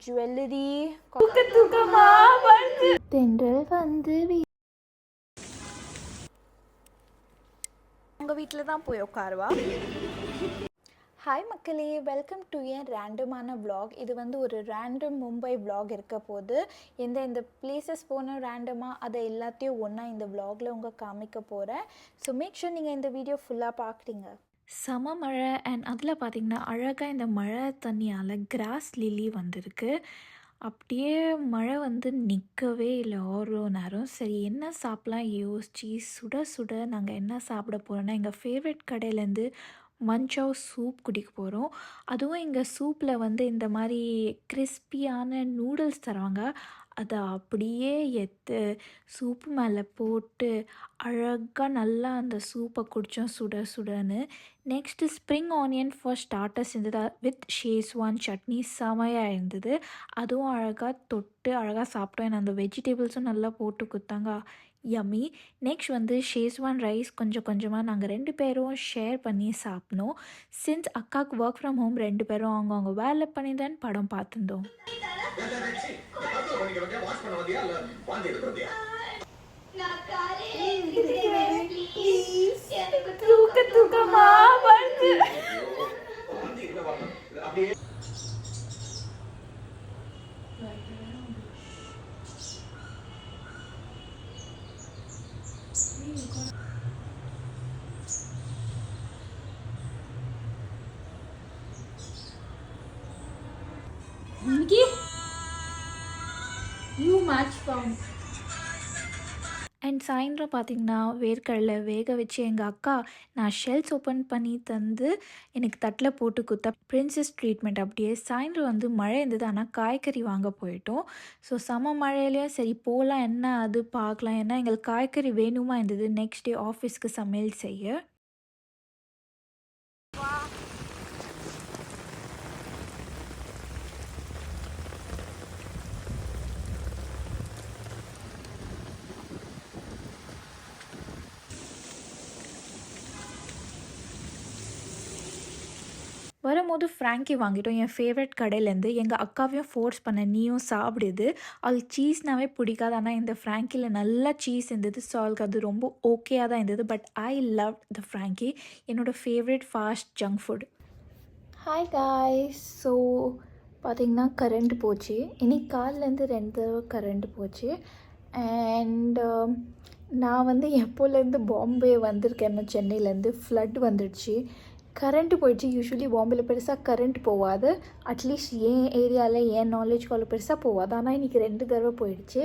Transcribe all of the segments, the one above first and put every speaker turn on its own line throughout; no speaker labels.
Jewellery தென்றல் வந்து உங்கள் வீட்டில் தான் போய் உட்காருவா. ஹாய் மக்களே, வெல்கம் டு என் ரேண்டமான vlog. இது வந்து ஒரு ரேண்டம் மும்பை vlog இருக்க போது. எந்த பிளேசஸ் போன ரேண்டமாக அதை எல்லாத்தையும் ஒன்றா இந்த vlogல உங்கள் காமிக்க போகிறேன். ஸோ மேக் ஷூர் நீங்கள் இந்த வீடியோ ஃபுல்லாக பார்க்குறீங்க. செம மழை அண்ட் அதில் பார்த்திங்கன்னா அழகாக இந்த மழை தண்ணியால் கிராஸ் லில்லி வந்திருக்கு. அப்படியே மழை வந்து நிற்கவே இல்லை ஒரு நேரம். சரி என்ன சாப்பிட்லாம் யோசிச்சு சுட சுட நாங்கள் என்ன சாப்பிட போகிறோன்னா எங்கள் ஃபேவரட் கடையிலேருந்து மஞ்சாவ் சூப் குடிக்க போகிறோம். அதுவும் எங்கள் சூப்பில் வந்து இந்த மாதிரி கிறிஸ்பியான நூடுல்ஸ் தருவாங்க. அதை அப்படியே எடுத்து சூப்பு மேலே போட்டு அழகாக நல்லா அந்த சூப்பை குடித்தோம் சுட சுடன்னு. Next spring onion for starters இருந்தது வித் ஷேஸ்வான் சட்னி செமையாக இருந்தது. அதுவும் அழகாக தொட்டு அழகாக சாப்பிட்டோம். அந்த வெஜிடபிள்ஸும் நல்லா போட்டு கொடுத்தாங்க, யம்மி. நெக்ஸ்ட் வந்து ஷேஸ்வான் ரைஸ் கொஞ்சம் கொஞ்சமாக நாங்கள் 2 பேரும் ஷேர் பண்ணி சாப்பிட்டோம். சின்ஸ் அக்காவுக்கு ஒர்க் ஃப்ரம் ஹோம் 2 பேரும் அவங்க வேலை பண்ணி தான் படம் பார்த்துருந்தோம். அண்ட் சாயந்தரம் பார்த்திங்கன்னா வேர்க்கடலை வேக வச்சு எங்கள் அக்கா நான் ஷெல்ஸ் ஓப்பன் பண்ணி தந்து எனக்கு தட்டில் போட்டு கொடுத்தா பிரின்சஸ் ட்ரீட்மெண்ட். அப்படியே சாயந்தரம் வந்து மழை இருந்தது, ஆனால் காய்கறி வாங்க போயிட்டோம். ஸோ செம மழையிலையும் சரி போகலாம் என்ன அது பார்க்கலாம், ஏன்னா எங்களுக்கு காய்கறி வேணுமா இருந்தது நெக்ஸ்ட் டே ஆஃபீஸ்க்கு சமையல் செய்ய. வரும்போது ஃப்ராங்கி வாங்கிட்டோம் என் ஃபேவரட் கடையிலேருந்து. எங்கள் அக்காவையும் ஃபோர்ஸ் பண்ண நீயும் சாப்பிடுது. அவளுக்கு சீஸ்னாவே பிடிக்காது, ஆனால் இந்த ஃப்ராங்கியில் நல்லா சீஸ் இருந்தது. ஸோ அவளுக்கு அது ரொம்ப ஓகேயாக தான் இருந்தது. But I love the frankie, என்னோடய favourite fast junk food. Hi guys, so பார்த்திங்கன்னா கரண்ட் போச்சு. இன்னைக்கு காலிலேருந்து 2 தடவை கரண்ட் போச்சு. அண்ட் நான் வந்து எப்போலேருந்து பாம்பே வந்திருக்கேன்னா சென்னையிலேருந்து ஃப்ளட் வந்துடுச்சு, கரண்ட்டு போயிடுச்சு. யூஸ்வலி பாம்பேயில் பெருசாக கரண்ட் போகாது, அட்லீஸ்ட் என் ஏரியாவில் என் நாலேஜ்க்கு அவ்வளோ பெருசாக போகாது. ஆனால் இன்றைக்கி 2 தடவை போயிடுச்சு.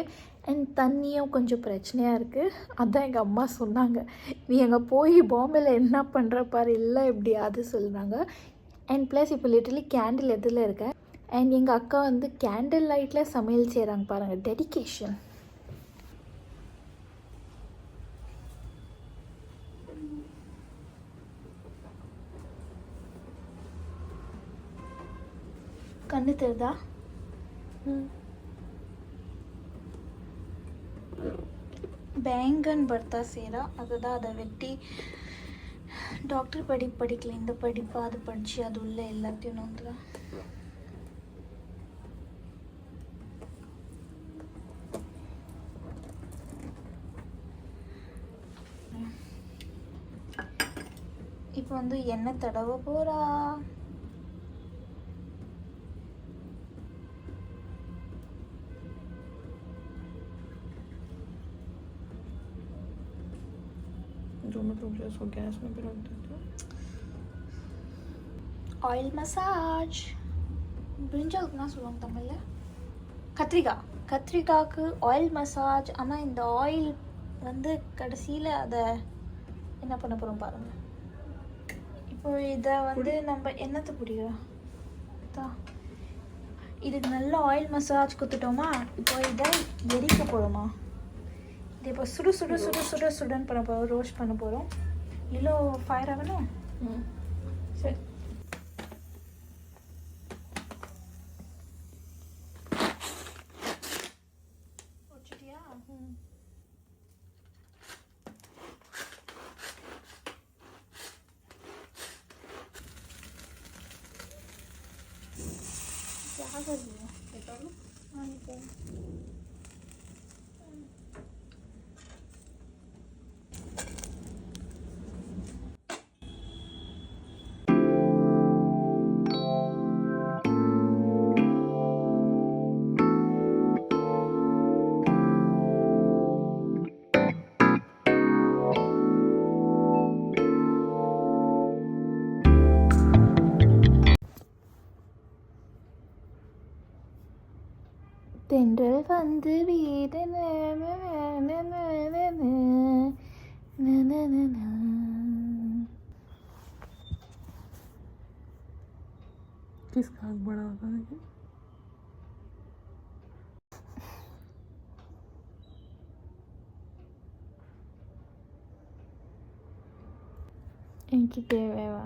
அண்ட் தண்ணியும் கொஞ்சம் பிரச்சனையாக இருக்குது. அதான் எங்கள் அம்மா சொன்னாங்க, நீ அங்கே போய் பாம்பேயில் என்ன பண்ணுற பாரு, இல்லை எப்படியாது சொல்கிறாங்க. அண்ட் ப்ளஸ் இப்போ லிட்டரலி கேண்டில் எதில் இருக்கேன். அண்ட் எங்கள் அக்கா வந்து கேண்டில் லைட்டில் சமையல் செய்கிறாங்க பாருங்கள், டெடிக்கேஷன். கண்ணு தெரியுதா? பேங்கன் பர்த்தா சேரா, அதுதான். அதை வெட்டி டாக்டர் படிக்கல, இந்த படிப்பு அது படித்து அது உள்ள எல்லாத்தையும் நோந்துடும். இப்போ வந்து எண்ணெய் தடவை போகிறா. गैस में भी रख देते ऑयल मसाज. பிரிஞ்சாலுக்கு என்ன சொல்லுவாங்க தமிழில்? கத்திரிக்காய்க்கு ஆயில் மசாஜ். ஆனால் இந்த ஆயில் வந்து கடைசியில் அதை என்ன பண்ண போகிறோம் பாருங்கள். இப்போ இதை வந்து நம்ம என்னத்தை பிடிக்கும் தான், இதுக்கு நல்ல ஆயில் மசாஜ் கொடுத்துட்டோமா, இப்போ இதை எரிக்க போகிறோமா. இது இப்போ சுடுன்னு பண்ண போகிறோம், ரோஸ்ட் பண்ண போகிறோம். இவ்வளோ ஃபயர் ஆகணும். சரி, வச்சுட்டியா? ஜாகிரதையா தென்றல் வந்து வீடு
किसका आग बड़ा होता है?
എനിക്ക് தேவைவா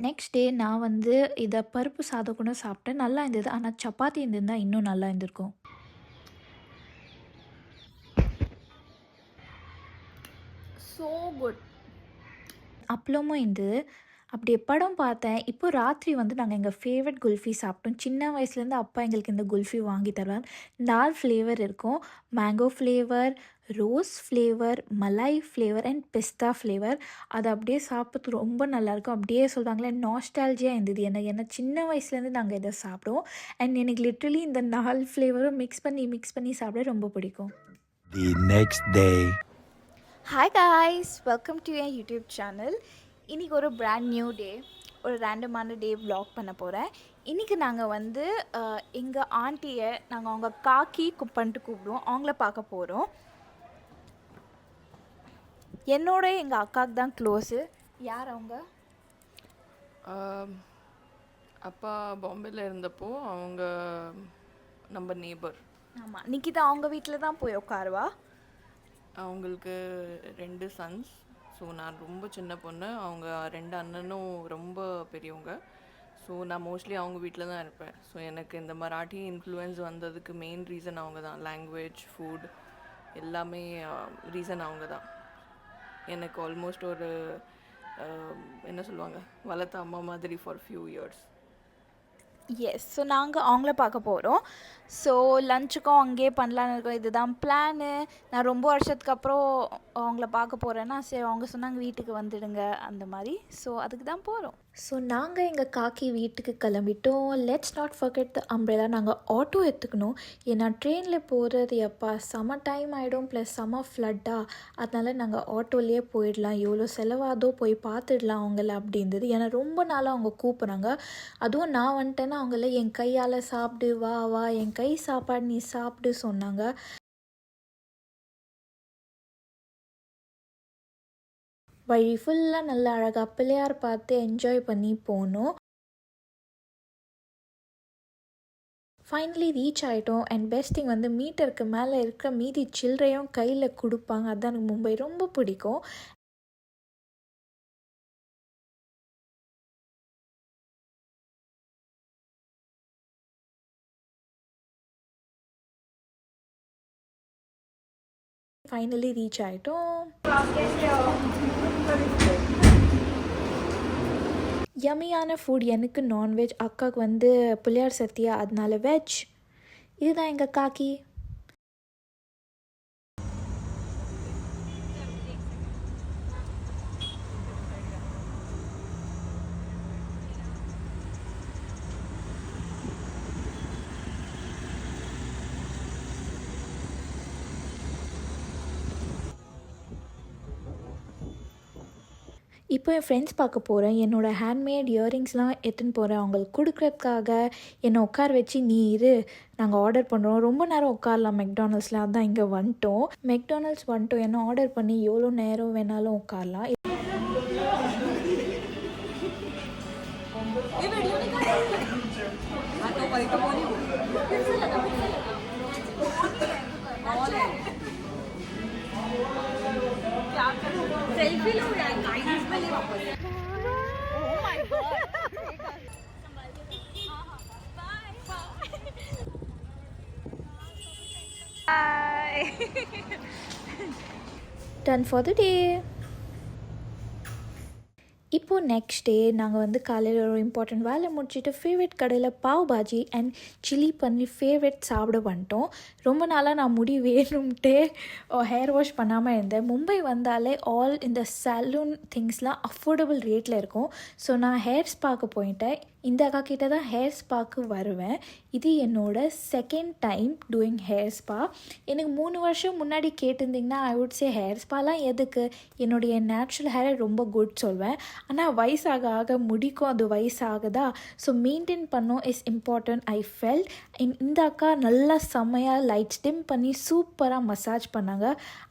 நெக்ஸ்ட் டே நான் வந்து இதை பருப்பு சாதம் கூட சாப்பிட்டேன். நல்லா இருந்தது. ஆனால் சப்பாத்தி இருந்திருந்தா இன்னும் நல்லா இருந்திருக்கும். So good. அப்பளமும் இருந்தது. அப்படியே படம் பார்த்தேன். இப்போ ராத்திரி வந்து நாங்கள் எங்கள் ஃபேவரட் குல்ஃபி சாப்பிட்டோம். சின்ன வயசுலேருந்து அப்பா எங்களுக்கு இந்த குல்ஃபி வாங்கி தருவார். 4 ஃப்ளேவர் இருக்கும். Mango flavour, rose flavour, malai flavour and pista flavour. அது அப்படியே சாப்பிட்றதுக்கு ரொம்ப நல்லாயிருக்கும். அப்படியே சொல்கிறாங்களே நாஸ்டாலஜியாக இருந்தது. ஏன்னா சின்ன வயசுலேருந்து நாங்கள் இதை சாப்பிடுவோம். அண்ட் எனக்கு லிட்ரலி இந்த 4 ஃப்ளேவரும் மிக்ஸ் பண்ணி சாப்பிட ரொம்ப பிடிக்கும்.
The next day.
Hi guys, welcome to N YouTube channel. இன்றைக்கி ஒரு பிராண்ட் நியூ டே, ஒரு ரேண்டமான டே வ்ளாக் பண்ண போகிறேன். இன்றைக்கி நாங்கள் வந்து எங்கள் ஆண்டியை நாங்கள் அவங்க காக்கி பண்ணிட்டு கூப்பிடுவோம். அவங்கள பார்க்க போகிறோம். என்னோட எங்கள் அக்காவுக்கு தான் க்ளோஸு. யார் அவங்க?
அப்பா பாம்பேல இருந்தப்போ அவங்க நம்ம நேபர்.
ஆமாம், நிக்கிதா அவங்க வீட்டில் தான் போய் உட்காருவா.
அவங்களுக்கு 2 சன்ஸ். ஸோ நான் ரொம்ப சின்ன பொண்ணு, அவங்க 2 அண்ணனும் ரொம்ப பெரியவங்க. ஸோ நான் மோஸ்ட்லி அவங்க வீட்டில் தான் இருப்பேன். ஸோ எனக்கு இந்த மராட்டி இன்ஃப்ளூயன்ஸ் வந்ததுக்கு மெயின் ரீசன் அவங்க தான். லாங்குவேஜ், ஃபுட் எல்லாமே ரீசன் அவங்க தான். எனக்கு ஆல்மோஸ்ட் ஒரு என்ன சொல்லுவாங்க, வளர்த்த அம்மா மாதிரி for few years.
Yes. So நாங்கள் அவங்கள பார்க்க போகிறோம். ஸோ லஞ்சுக்கும் அங்கேயே பண்ணலான்னு இருக்கோம். இதுதான் பிளானு. நான் ரொம்ப வருஷத்துக்கு அப்புறம் அவங்கள பார்க்க போகிறேன்னா, சரி அவங்க சொன்னாங்க வீட்டுக்கு வந்துடுங்க அந்த மாதிரி. ஸோ அதுக்கு தான் போகிறோம். ஸோ நாங்கள் எங்கள் காக்கி வீட்டுக்கு கிளம்பிட்டோம். Let's not forget the umbrella. நாங்கள் ஆட்டோ எடுத்துக்கணும். ஏன்னா ட்ரெயினில் போகிறது எப்பா செம டைம் ஆகிடும், ப்ளஸ் செம ஃப்ளட்டாக. அதனால் நாங்கள் ஆட்டோலேயே போயிடலாம், எவ்வளோ செலவாதோ போய் பார்த்துடலாம் அவங்கள அப்படின்றது. ஏன்னா ரொம்ப நாளாக அவங்க கூப்பிட்றாங்க. அதுவும் நான் வந்துட்டேன்னா அவங்கள என் கையால் சாப்பிடு, வா வா என் கை சாப்பாடு நீ சாப்பிடு சொன்னாங்க. வழி ஃபுல்லாக நல்ல அழகாக பிள்ளையார் பார்த்து என்ஜாய் பண்ணி போனோம். ஃபைனலி ரீச் ஆகிட்டோம். அண்ட் பெஸ்ட் திங் வந்து மீட்டருக்கு மேலே இருக்கிற மீதி சில்லறையும் கையில் கொடுப்பாங்க. அதுதான் எனக்கு மும்பை ரொம்ப பிடிக்கும். ஃபைனலி ரீச் ஆகிட்டோம். யம்மியான ஃபுட். எனக்கு நான்வெஜ், அக்காவுக்கு வந்து பிள்ளையார் சத்தியா, அதனால வெஜ். இதுதான் எங்கள் காக்கி. இப்போ என் ஃப்ரெண்ட்ஸ் பார்க்க போகிறேன். என்னோடய ஹேண்ட்மேட் இயரிங்ஸ்லாம் எடுத்துன்னு போகிறேன் அவங்களுக்கு கொடுக்குறதுக்காக. என்னை உட்கார வச்சு நீ இரு, நாங்கள் ஆர்டர் பண்ணுறோம், ரொம்ப நேரம் உட்காரலாம் மெக்டானல்ட்ஸில். அதான் இங்கே வந்துட்டோம். மெக்டானல்ட்ஸ் வந்துட்டோம். என்ன ஆர்டர் பண்ணி எவ்வளோ நேரம் வேணாலும் உட்காரலாம்.
सेल्फी लो यार, गाइस में ले वापस। Oh my god.
Done for the day. இப்போது நெக்ஸ்ட் டே நாங்கள் வந்து காலையில் ஒரு இம்பார்ட்டண்ட் வேலை முடிச்சுட்டு ஃபேவரட் கடையில் pav bhaji and chilli paneer favourite சாப்பிட வந்துட்டோம். ரொம்ப நாளாக நான் முடி வேணும்ட்டே ஹேர் வாஷ் பண்ணாமல் இருந்தேன். மும்பை வந்தாலே ஆல் இந்த சலூன் திங்ஸ்லாம் அஃபோர்டபுள் ரேட்டில் இருக்கும். ஸோ நான் ஹேர் ஸ்பாக்கு போயிட்டேன். இந்த அக்கா கிட்ட தான் ஹேர் ஸ்பாக்கு வருவேன். இது என்னோடய second time doing hair spa. எனக்கு 3 வருஷம் முன்னாடி கேட்டிருந்திங்கன்னா ஐ வுட் சே ஹேர் ஸ்பாலாம் எதுக்கு, என்னுடைய நேச்சுரல் ஹேரை ரொம்ப குட் சொல்வேன். ஆனால் வயசாக ஆக முடிக்கும், அது வயசாகுதா, ஸோ மெயின்டைன் பண்ணோம் இஸ் இம்பார்ட்டன்ட் ஐ ஃபெல்ட். இந்த அக்கா நல்லா செம்மையாக லைட் ஸ்டிம் பண்ணி சூப்பராக மசாஜ் பண்ணாங்க.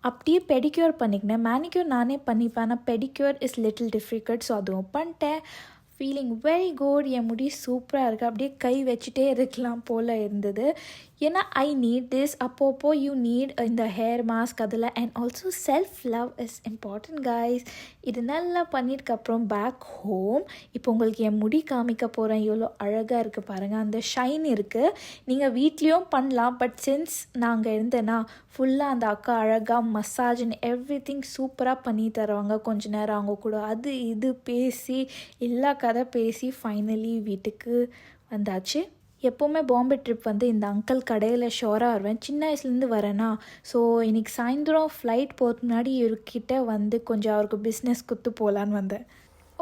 அப்படியே பெடிக்யூர் பண்ணிக்கினேன். மேனிக்யூர் நானே பண்ணிப்பேன், ஆனால் pedicure is little difficult. So அதுவும் பண்ணிட்டேன். Feeling very good. என் முடி சூப்பராக இருக்குது. அப்படியே கை வச்சுட்டே இருக்கலாம் போல் இருந்தது. ஏன்னா ஐ நீட் திஸ். அப்போப்போ யூ நீட் இந்த ஹேர் மாஸ்க் அதில். And also self love is important guys. இது நல்லா பண்ணியிருக்கப்புறம் பேக் ஹோம். இப்போ உங்களுக்கு என் முடி காமிக்க போகிறேன். எவ்வளோ அழகாக இருக்குது பாருங்கள். அந்த ஷைன் இருக்குது. நீங்கள் வீட்லேயும் பண்ணலாம். பட் சின்ஸ் நாங்கள் இருந்தேன்னா ஃபுல்லாக அந்த அக்கா அழகாக மசாஜ் அண்ட் எவ்ரி திங் சூப்பராக பண்ணி தருவாங்க. கொஞ்ச நேரம் அவங்க கூட அது இது பேசி எல்லா கதை பேசி ஃபைனலி வீட்டுக்கு வந்தாச்சு. எப்போவுமே பாம்பே ட்ரிப் வந்து இந்த அங்கிள் கடையில் ஷோராக வருவேன். சின்ன வயசுலேருந்து வரேன்னா. ஸோ இன்றைக்கி சாயந்தரம் ஃப்ளைட் போகிறதுக்கு முன்னாடி இவர்கிட்ட வந்து கொஞ்சம் அவருக்கு பிஸ்னஸ் குத்து போகலான்னு வந்தேன்.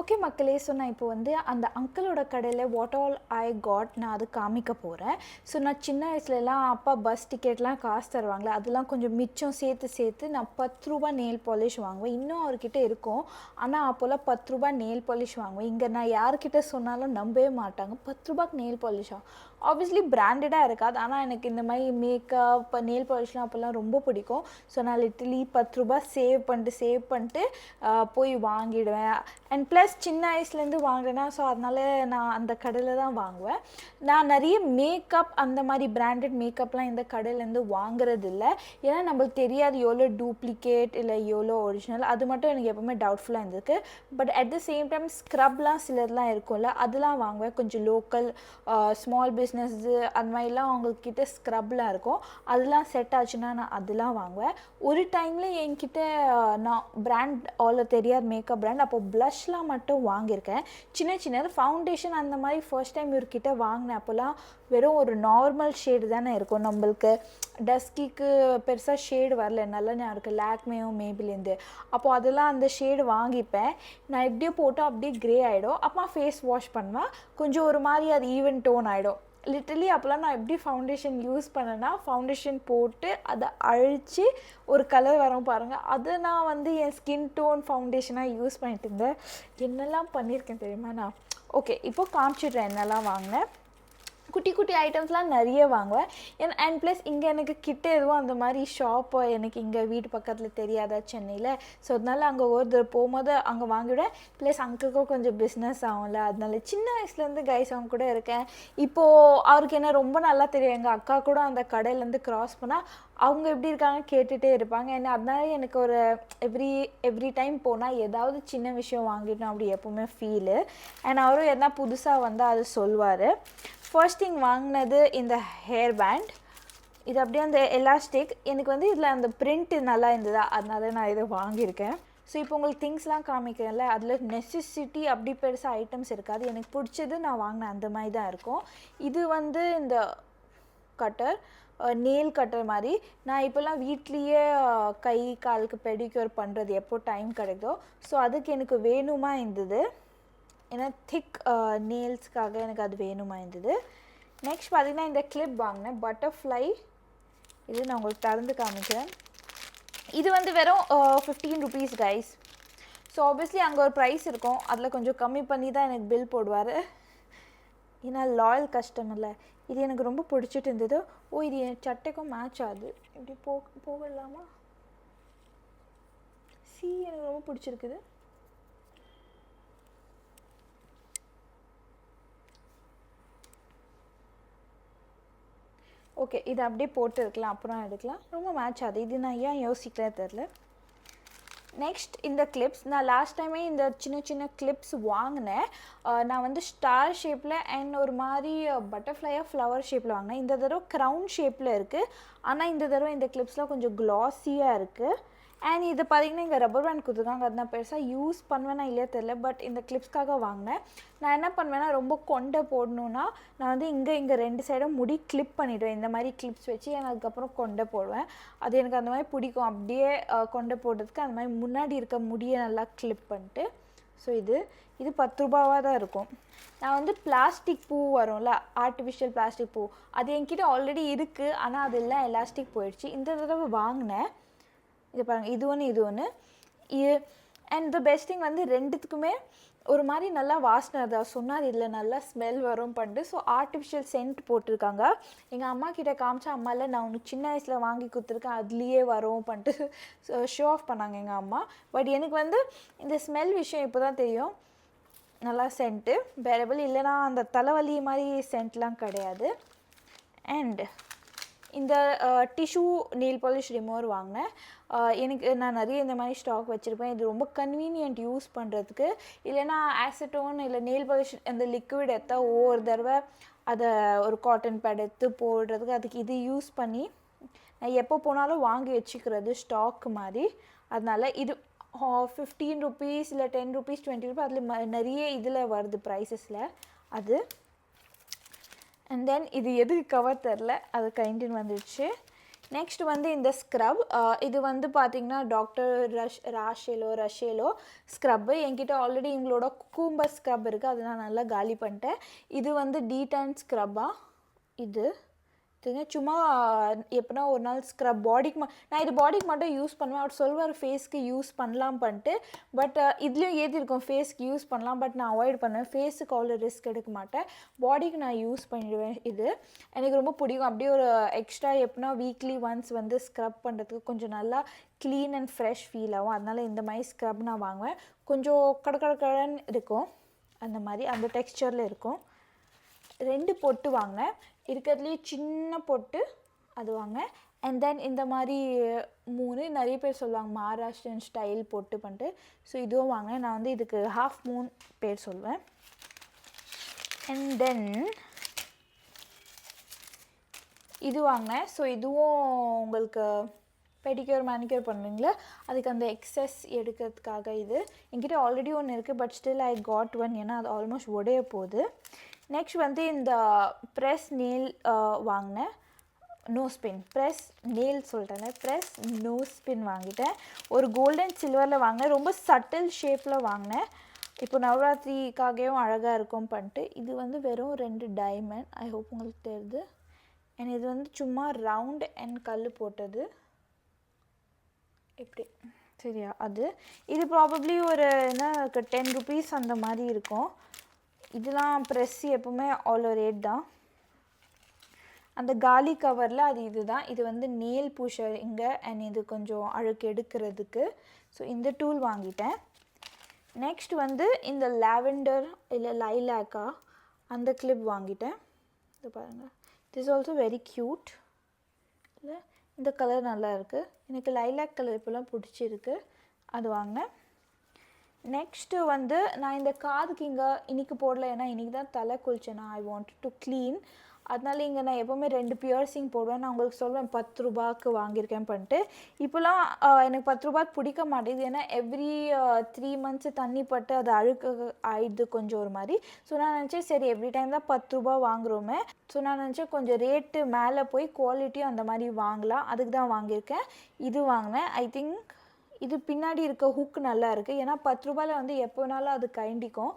ஓகே மக்களே, ஸோ நான் இப்போ வந்து அந்த அங்கிளோட கடையில் வாட் ஆல் ஐ காட் நான் அது காமிக்க போகிறேன். ஸோ நான் சின்ன வயசுலலாம் அப்பா பஸ் டிக்கெட்லாம் காசு தருவாங்களே, அதெல்லாம் கொஞ்சம் மிச்சம் சேர்த்து நான் 10 ரூபா நெயில் பாலிஷ் வாங்குவேன். இன்னும் அவர்கிட்ட இருக்கும். ஆனால் அப்போல்லாம் 10 ரூபா நெயில் பாலிஷ் வாங்குவேன். இங்கே நான் யார்கிட்ட சொன்னாலும் நம்பவே மாட்டாங்க. 10 ரூபாய்க்கு நெயில் பாலிஷா? ஆப்வியஸ்லி பிராண்டடாக இருக்காது. ஆனால் எனக்கு இந்த மாதிரி மேக்கப் நெயில் பாலிஷ்லாம் அப்போல்லாம் ரொம்ப பிடிக்கும். ஸோ நான் லிட்டலி 10 ரூபா சேவ் பண்ணிட்டு போய் வாங்கிடுவேன். அண்ட் ப்ளஸ் சின்ன வயசுலேருந்து வாங்கினேன்னா, ஸோ அதனால் நான் அந்த கடையில் தான் வாங்குவேன். நான் நிறைய மேக்கப் அந்த மாதிரி பிராண்டட் மேக்கப்லாம் இந்த கடையிலேருந்து வாங்குறது இல்லை. ஏன்னா நம்மளுக்கு தெரியாது எவ்வளோ டூப்ளிகேட் இல்லை எவ்வளோ ஒரிஜினல். அது மட்டும் எனக்கு எப்போவுமே டவுட்ஃபுல்லாக இருந்திருக்கு. But at the same time ஸ்க்ரப்லாம் சிலர்லாம் இருக்கும்ல, அதெல்லாம் வாங்குவேன். கொஞ்சம் லோக்கல் ஸ்மால் பிஸ்னஸ்ஸு அந்த மாதிரிலாம் அவங்கக்கிட்ட ஸ்க்ரப்லாம் இருக்கும். அதெல்லாம் செட் ஆச்சுன்னா நான் அதெல்லாம் வாங்குவேன். ஒரு டைமில் என்கிட்ட நான் பிராண்ட் அவ்வளோ தெரியாது மேக்கப் பிராண்ட். அப்போ ப்ளஷ்லாம் மட்டும் வாங்கியிருக்கேன். சின்ன ஃபவுண்டேஷன் அந்த மாதிரி ஃபர்ஸ்ட் டைம் இவர்கிட்ட வாங்கினேன். அப்போல்லாம் வெறும் ஒரு நார்மல் ஷேடு தானே இருக்கும். நம்மளுக்கு டஸ்கிக்கு பெருசாக ஷேடு வரல. நல்லா நான் இருக்குது லாக்மேயும் மேபிலேருந்து. அப்போது அதெல்லாம் அந்த ஷேடு வாங்கிப்பேன். நான் எப்படியோ போட்டு அப்படியே க்ரே ஆகிடும். அப்புறமா ஃபேஸ் வாஷ் பண்ணுவேன். கொஞ்சம் ஒரு மாதிரி அது ஈவன் டோன் ஆகிடும். லிட்டலி அப்போல்லாம் நான் எப்படி ஃபவுண்டேஷன் யூஸ் பண்ணேன்னா, ஃபவுண்டேஷன் போட்டு அதை அழித்து ஒரு கலர் வரும் பாருங்கள், அதை நான் வந்து என் ஸ்கின் டோன் ஃபவுண்டேஷனாக யூஸ் பண்ணிட்டு இருந்தேன். என்னெல்லாம் பண்ணியிருக்கேன் தெரியுமா நான். ஓகே, இப்போது காமிச்சிடுறேன் என்னெல்லாம் வாங்கினேன். குட்டி ஐட்டம்ஸ்லாம் நிறைய வாங்குவேன். அண்ட் ப்ளஸ் இங்கே எனக்கு கிட்ட எதுவும் அந்த மாதிரி ஷாப்பு எனக்கு இங்கே வீட்டு பக்கத்தில் தெரியாதா சென்னையில். ஸோ அதனால அங்கே ஒரு போகும்போது அங்கே வாங்கிவிடுவேன். ப்ளஸ் அங்கிளுக்கும் கொஞ்சம் பிஸ்னஸ் ஆகும்ல, அதனால சின்ன வயசுலேருந்து கைஸ் அவங்க கூட இருக்கேன். இப்போது அவருக்கு என்ன ரொம்ப நல்லா தெரியும். எங்கள் அக்கா கூட அந்த கடையிலேருந்து க்ராஸ் பண்ணால் அவங்க எப்படி இருக்காங்க கேட்டுகிட்டே இருப்பாங்க. ஏன்னா அதனால எனக்கு ஒரு எவ்ரி டைம் போனால் ஏதாவது சின்ன விஷயம் வாங்கிட்டோம் அப்படி எப்போவுமே ஃபீலு. அண்ட் அவரும் எதனா புதுசாக வந்தால் அது சொல்வார். ஃபர்ஸ்ட் திங் வாங்கினது இந்த ஹேர் பேண்ட். இது அப்படியே அந்த எலாஸ்டிக். எனக்கு வந்து இதில் அந்த பிரிண்ட்டு நல்லா இருந்ததா, அதனால நான் இதை வாங்கியிருக்கேன். ஸோ இப்போ உங்களுக்கு திங்ஸ்லாம் காமிக்கிறேன்ல, அதில் நெசசிட்டி அப்படி பெருசாக ஐட்டம்ஸ் இருக்காது. எனக்கு பிடிச்சது நான் வாங்கினேன் அந்த மாதிரி தான் இருக்கும். இது வந்து இந்த கட்டர், நெயில் கட்டர் மாதிரி. நான் இப்போல்லாம் வீட்லேயே கை காலுக்கு பெடிக்யூர் பண்ணுறது எப்போ டைம் கிடைக்குதோ, ஸோ அதுக்கு எனக்கு வேணுமா இருந்தது. ஏன்னா திக் நெயில்ஸ்க்காக எனக்கு அது வேணுமா இருந்தது. நெக்ஸ்ட் பார்த்திங்கன்னா இந்த கிளிப் வாங்கினேன், பட்டர்ஃப்ளை. இது நான் உங்களுக்கு திறந்து காமிக்கிறேன். இது வந்து வெறும் 15 ருபீஸ் கைஸ். ஸோ ஆப்வியஸ்லி அங்கே ஒரு ப்ரைஸ் இருக்கும், அதில் கொஞ்சம் கம்மி பண்ணி தான் எனக்கு பில் போடுவார். ஏன்னா லாயல் கஸ்டமரில் இது எனக்கு ரொம்ப பிடிச்சிட்டு இருந்தது. இது என் சட்டைக்கும் மேட்ச் ஆகுது. இப்படி போகலாமா? எனக்கு ரொம்ப பிடிச்சிருக்குது. ஓகே இது அப்படியே போட்டு இருக்கலாம், அப்புறம் எடுக்கலாம். ரொம்ப மேட்ச் ஆகுது. இது நான் ஏன் யோசிக்கல தெரில. நெக்ஸ்ட் இந்த கிளிப்ஸ் நான் லாஸ்ட் டைமே இந்த சின்ன சின்ன கிளிப்ஸ் வாங்கினேன். நான் வந்து ஸ்டார் ஷேப்பில் அண்ட் ஒரு மாதிரி பட்டர்ஃப்ளையாக ஃப்ளவர் ஷேப்பில் வாங்கினேன். இந்த தடவை க்ரௌன் ஷேப்பில் இருக்குது. ஆனால் இந்த தடவை இந்த கிளிப்ஸ்லாம் கொஞ்சம் க்ளாஸியாக இருக்குது. அண்ட் இது பார்த்திங்கன்னா இங்கே ரப்பர் பேண்ட் கொடுத்துருக்காங்க. அது நான் பெருசாக யூஸ் பண்ணுவேன்னா இல்லையா தெரில, பட் இந்த கிளிப்ஸ்க்காக வாங்கினேன். நான் என்ன பண்ணுவேன்னா ரொம்ப கொண்டை போடணுன்னா நான் வந்து இங்கே 2 சைடும் முடி கிளிப் பண்ணிவிடுவேன். இந்த மாதிரி கிளிப்ஸ் வச்சு அதுக்கப்புறம் கொண்டை போடுவேன். அது எனக்கு அந்த மாதிரி பிடிக்கும். அப்படியே கொண்டை போடுறதுக்கு அந்த மாதிரி முன்னாடி இருக்க முடியை நல்லா கிளிப் பண்ணிட்டு. ஸோ இது 10 ரூபாவாக தான் இருக்கும். நான் வந்து பிளாஸ்டிக் பூ வரும்ல, ஆர்டிஃபிஷியல் பிளாஸ்டிக் பூ, அது என்கிட்ட ஆல்ரெடி இருக்குது. ஆனால் அதெல்லாம் எலாஸ்டிக் போயிடுச்சு. இந்த தடவை வாங்கினேன். இது பாருங்கள், இது ஒன்று அண்ட் த பெஸ்ட் திங் வந்து ரெண்டுத்துக்குமே ஒரு மாதிரி நல்லா வாசனை தான் சொன்னார். இதில் நல்லா ஸ்மெல் வரும் பண்ணிட்டு. ஸோ ஆர்டிஃபிஷியல் சென்ட் போட்டிருக்காங்க. எங்கள் அம்மா கிட்டே காமிச்சா அம்மா இல்லை நான் உனக்கு சின்ன வயசில் வாங்கி கொடுத்துருக்கேன் அதுலேயே வரும் பண்ணிட்டு ஷோ ஆஃப் பண்ணாங்க எங்கள் அம்மா. பட் எனக்கு வந்து இந்த ஸ்மெல் விஷயம் இப்போ தான் தெரியும். நல்லா சென்ட்டு பேரபிள், இல்லைனா அந்த தலைவலி மாதிரி சென்ட்லாம் கிடையாது. அண்ட் இந்த டிஷ்யூ நெயில் பாலிஷ் ரிமூவர் வாங்கினேன். நான் நிறைய இந்த மாதிரி ஸ்டாக் வச்சுருப்பேன். இது ரொம்ப கன்வீனியன்ட் யூஸ் பண்ணுறதுக்கு. இல்லைனா ஆசிட்டோன் இல்லை நெயில் பாலிஷ் அந்த லிக்விட் எடுத்தால் ஒவ்வொரு தடவை அதை ஒரு காட்டன் பேட் எடுத்து போடுறதுக்கு அதுக்கு இது யூஸ் பண்ணி நான் எப்போ போனாலும் வாங்கி வச்சுக்கிறது ஸ்டாக் மாதிரி. அதனால் இது 15 ருபீஸ் இல்லை 10 ருபீஸ் 20 ருபீஸ் அதில் நிறைய இதில் வருது ப்ரைஸஸில் அது. அண்ட் தென் இது எதுக்கு கவர் தெரில, அது கைண்டின் வந்துடுச்சு. நெக்ஸ்ட் வந்து இந்த ஸ்க்ரப். இது வந்து பார்த்திங்கன்னா டாக்டர் ரஷேலோ ஸ்க்ரப்பு. என்கிட்ட ஆல்ரெடி எங்களோட குக்கும்பர் ஸ்க்ரப் இருக்குது, அது நான் நல்லா காலி பண்ணிட்டேன். இது வந்து டீடான் ஸ்க்ரப்பாக இதுங்க சும்மா எப்படின்னா ஒரு நாள் ஸ்க்ரப் பாடிக்கு நான் இது பாடிக்கு மட்டும் யூஸ் பண்ணுவேன். அவர் சொல்வார் ஃபேஸ்க்கு யூஸ் பண்ணலாம் பண்ணிட்டு. பட் இதுலேயும் ஏற்றிருக்கோம் ஃபேஸ்க்கு யூஸ் பண்ணலாம், பட் நான் அவாய்ட் பண்ணுவேன். ஃபேஸுக்கு அவ்வளோ ரிஸ்க் எடுக்க மாட்டேன், பாடிக்கு நான் யூஸ் பண்ணிடுவேன். இது எனக்கு ரொம்ப பிடிக்கும். அப்படியே ஒரு எக்ஸ்ட்ரா எப்படின்னா வீக்லி ஒன்ஸ் வந்து ஸ்க்ரப் பண்ணுறதுக்கு கொஞ்சம் நல்லா க்ளீன் அண்ட் ஃப்ரெஷ் ஃபீல் ஆகும். அதனால் இந்த மாதிரி ஸ்க்ரப் நான் வாங்குவேன். கொஞ்சம் கடன்னு இருக்கும், அந்த மாதிரி அந்த டெக்ஸ்சரில் இருக்கும். 2 பொட்டு வாங்கினேன். இருக்கிறதுலேயே சின்ன பொட்டு அது வாங்கினேன். அண்ட் தென் இந்த மாதிரி 3 நிறைய பேர் சொல்லுவாங்க மகாராஷ்டிரன் ஸ்டைல் பொட்டு பண்ணிட்டு. ஸோ இதுவும் வாங்கினேன். நான் வந்து இதுக்கு ½ மூன் பேர் சொல்வேன். அண்ட் தென் இது வாங்கினேன். ஸோ இதுவும் உங்களுக்கு பெடிக்யூர் மேனிக்யூர் பண்ணுவீங்களா அதுக்கு அந்த எக்ஸஸ் எடுக்கிறதுக்காக. இது என்கிட்ட ஆல்ரெடி ஒன்று இருக்குது, but still I got one, ஏன்னா அது ஆல்மோஸ்ட் உடைய போகுது. நெக்ஸ்ட் வந்து இந்த ப்ரெஸ் நெயில் வாங்கினேன். ப்ரெஸ் நோஸ் பின் வாங்கிட்டேன். ஒரு கோல்டன் சில்வரில் வாங்கினேன். ரொம்ப சட்டில் ஷேப்பில் வாங்கினேன். இப்போ நவராத்திரிக்காகவும் அழகாக இருக்கும் பண்ணிட்டு. இது வந்து வெறும் 2 டைமண்ட். ஐ ஹோப் உங்களுக்கு தெரியுது. அண்ட் இது வந்து சும்மா ரவுண்ட் அண்ட் கல் போட்டது எப்படி சரியா. இது ப்ராபப்ளி ஒரு என்ன 10 ருபீஸ் அந்த மாதிரி இருக்கும். இதெல்லாம் ப்ரெஸ் எப்பவுமே அவ்வளோ ரேட் தான். அந்த காலி கவரில் அது இதுதான். இது வந்து நெயில் புஷர் இங்கே அண்ட் இது கொஞ்சம் அழுக்கு எடுக்கிறதுக்கு. ஸோ இந்த டூல் வாங்கிட்டேன். நெக்ஸ்ட் வந்து இந்த லாவெண்டர் இல்லை லைலாக்கா அந்த கிளிப் வாங்கிட்டேன். இது பாருங்கள், திஸ் ஆல்சோ வெரி க்யூட். இல்லை இந்த கலர் நல்லா இருக்குது. எனக்கு லைலாக் கலர் இப்போலாம் பிடிச்சிருக்கு, அது வாங்கினேன். நெக்ஸ்ட்டு வந்து நான் இந்த காதுக்கு இங்கே இன்றைக்கி போடல, ஏன்னா இன்றைக்கி தான் தலை குளிச்சேன். I want to clean. அதனால இங்கே நான் எப்போவுமே 2 பியர்சிங் போடுவேன். நான் உங்களுக்கு சொல்வேன் 10 ரூபாய்க்கு வாங்கியிருக்கேன் பண்ணிட்டு. இப்போலாம் எனக்கு 10 ரூபாய்க்கு பிடிக்க மாட்டேங்குது, ஏன்னா எவ்ரி 3 months தண்ணி பட்டு அது அழுக்கு ஆயிடுது கொஞ்சம் ஒரு மாதிரி. ஸோ நான் நினச்சேன் சரி எவ்ரி டைம் தான் 10 ரூபா வாங்குகிறோமே. ஸோ நான் நினச்சேன் கொஞ்சம் ரேட்டு மேலே போய் குவாலிட்டியும் அந்த மாதிரி வாங்கலாம், அதுக்கு தான் வாங்கியிருக்கேன். இது வாங்கினேன். ஐ திங்க் இது பின்னாடி இருக்க ஹூக்கு நல்லா இருக்குது, ஏன்னா 10 ரூபாயில் வந்து எப்போ வேணாலும் அது கைண்டிக்கும்.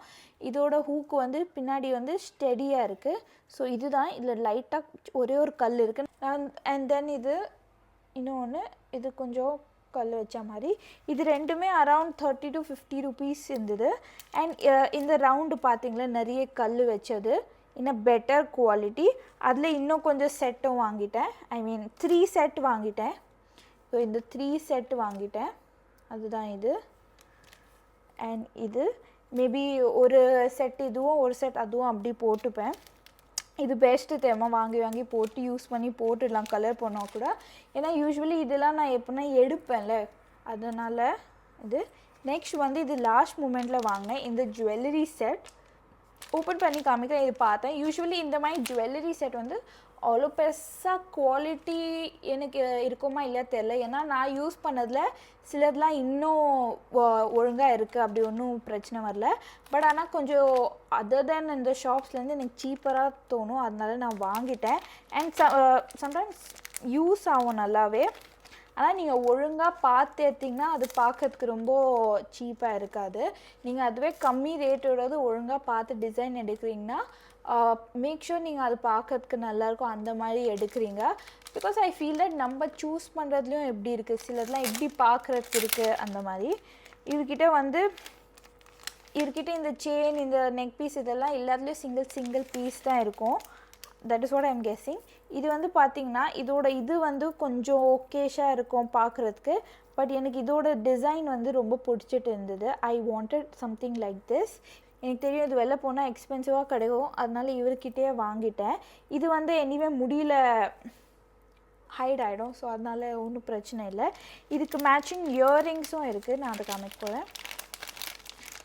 இதோட ஹூக்கு வந்து பின்னாடி வந்து ஸ்டெடியாக இருக்குது. ஸோ இதுதான். இதில் லைட்டாக ஒரே ஒரு கல் இருக்குது. அண்ட் தென் இது இன்னொன்று, இது கொஞ்சம் கல் வச்ச மாதிரி. இது ரெண்டுமே அரவுண்ட் 30 to 50 ருபீஸ் இருந்தது. அண்ட் இந்த ரவுண்டு பார்த்திங்களா நிறைய கல் வச்சது, இன்னும் பெட்டர் குவாலிட்டி. அதில் இன்னும் கொஞ்சம் செட்டும் வாங்கிட்டேன். ஐ மீன் 3 செட் வாங்கிட்டேன். ஸோ இந்த 3 செட் வாங்கிட்டேன். அதுதான் இது. அண்ட் இது மேபி ஒரு செட் இதுவும் ஒரு செட் அதுவும் அப்படி போட்டுப்பேன். இது பெஸ்ட்டு தெரியுமா, வாங்கி போட்டு யூஸ் பண்ணி போட்டுடலாம் கலர் பண்ணால் கூட. ஏன்னா யூஸ்வலி இதெல்லாம் நான் எப்படின்னா எடுப்பேன்ல, அதனால் இது. நெக்ஸ்ட் வந்து இது லாஸ்ட் மூமெண்ட்டில் வாங்கினேன் இந்த ஜுவல்லரி செட். ஓப்பன் பண்ணி காமிக்கிறேன். இது பார்த்தேன். யூஸ்வலி இந்த மாதிரி ஜுவல்லரி செட் வந்து அவ்வளோ பெருசாக குவாலிட்டி எனக்கு இருக்குமா இல்லையா தெரில. ஏன்னா நான் யூஸ் பண்ணதில் சிலதெலாம் இன்னும் ஒழுங்காக இருக்குது, அப்படி ஒன்றும் பிரச்சனை வரல. பட் ஆனால் கொஞ்சம் அதர் தேன் இந்த ஷாப்ஸ்லேருந்து எனக்கு சீப்பராக தோணும், அதனால நான் வாங்கிட்டேன். அண்ட் சம்டைம்ஸ் யூஸ் ஆகும் நல்லாவே. ஆனால் நீங்கள் ஒழுங்காக பார்த்து எடுத்திங்கன்னா அது பார்க்கறதுக்கு ரொம்ப சீப்பாக இருக்காது. நீங்கள் அதுவே கம்மி ரேட்டோடது ஒழுங்காக பார்த்து டிசைன் எடுக்கிறீங்கன்னா மேக் ஷூர் நீங்கள் அது பார்க்கறதுக்கு நல்லாயிருக்கும், அந்த மாதிரி எடுக்கிறீங்க. பிகாஸ் ஐ ஃபீல் தட் நம்ம சூஸ் பண்ணுறதுலையும் எப்படி இருக்குது, சிலதெலாம் எப்படி பார்க்குறதுக்கு இருக்குது அந்த மாதிரி. இவர்கிட்ட இந்த செயின், இந்த நெக் பீஸ் இதெல்லாம் எல்லாத்துலேயும் சிங்கிள் பீஸ் தான் இருக்கும். That is what I am guessing. இது வந்து பார்த்திங்கன்னா இதோட இது வந்து கொஞ்சம் ஓகேஷாக இருக்கும் பார்க்குறதுக்கு. பட் எனக்கு இதோட டிசைன் வந்து ரொம்ப பிடிச்சிட்டு இருந்தது. I wanted something like this. எனக்கு தெரியும் இது வெளில போனால் எக்ஸ்பென்சிவாக கிடைக்கும், அதனால இவர்கிட்டயே வாங்கிட்டேன். இது வந்து எனிவே முடியல ஹைட் ஆகிடும், ஸோ அதனால் ஒன்றும் பிரச்சனை இல்லை. இதுக்கு மேட்சிங் இயரிங்ஸும் இருக்குது, நான் அதை காமிக்க போகிறேன்.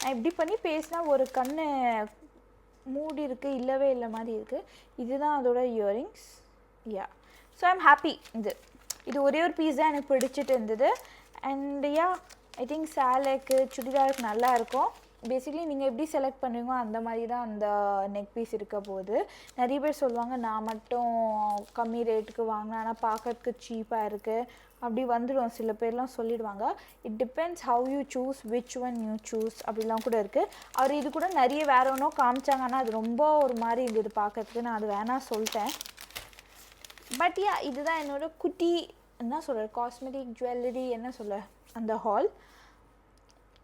நான் இப்படி பண்ணி பேசினா ஒரு கண்ணு மூடி இருக்குது, இல்லவே இல்லை மாதிரி இருக்குது. இதுதான் அதோட earrings. Yeah, so I'm happy. இது ஒரே ஒரு பீஸ் தான் எனக்கு பிடிச்சிட்டு இருந்தது. அண்ட் யா, ஐ திங்க் சேலைக்கு சுடிதாருக்கு நல்லாயிருக்கும். பேசிக்லி நீங்கள் எப்படி செலக்ட் பண்ணுவீங்களோ அந்த மாதிரி தான் அந்த நெக் பீஸ் இருக்க போகுது. நிறைய பேர் சொல்லுவாங்க நான் மட்டும் கம்மி ரேட்டுக்கு வாங்கினேன் ஆனால் பார்க்கறதுக்கு சீப்பாக இருக்குது, அப்படி வந்துடும். சில பேர்லாம் சொல்லிடுவாங்க. It depends how you choose, which one you choose அப்படிலாம் கூட இருக்குது. அவர் இது கூட நிறைய வேறு ஒன்றும் காமிச்சாங்க, ஆனால் அது ரொம்ப ஒரு மாதிரி இருந்தது பார்க்கறதுக்கு, நான் அது வேணாம் சொல்லிட்டேன். பட் யா, இதுதான் என்னோட குட்டி என்ன சொல்கிற காஸ்மெட்டிக் ஜுவல்லரி என்ன சொல்ல அந்த ஹால்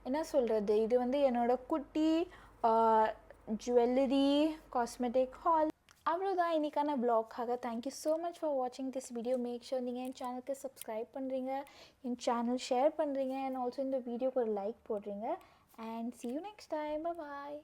என்ன சொல்கிறது. இது வந்து என்னோட குட்டி ஜுவல்லரி காஸ்மெட்டிக் ஹால். அவ்வளோதான் இன்றைக்கான வ்ளாக்காக. தேங்க்யூ ஸோ மச் ஃபார் வாட்சிங் திஸ் வீடியோ. மேக் ஷூர் நீங்கள் என் சேனலுக்கு சப்ஸ்கிரைப் பண்ணுறீங்க, என் சேனல் ஷேர் பண்ணுறீங்க, அண்ட் ஆல்சோ இந்த வீடியோக்கு ஒரு லைக் போடுறீங்க. And see you next time. Bye bye.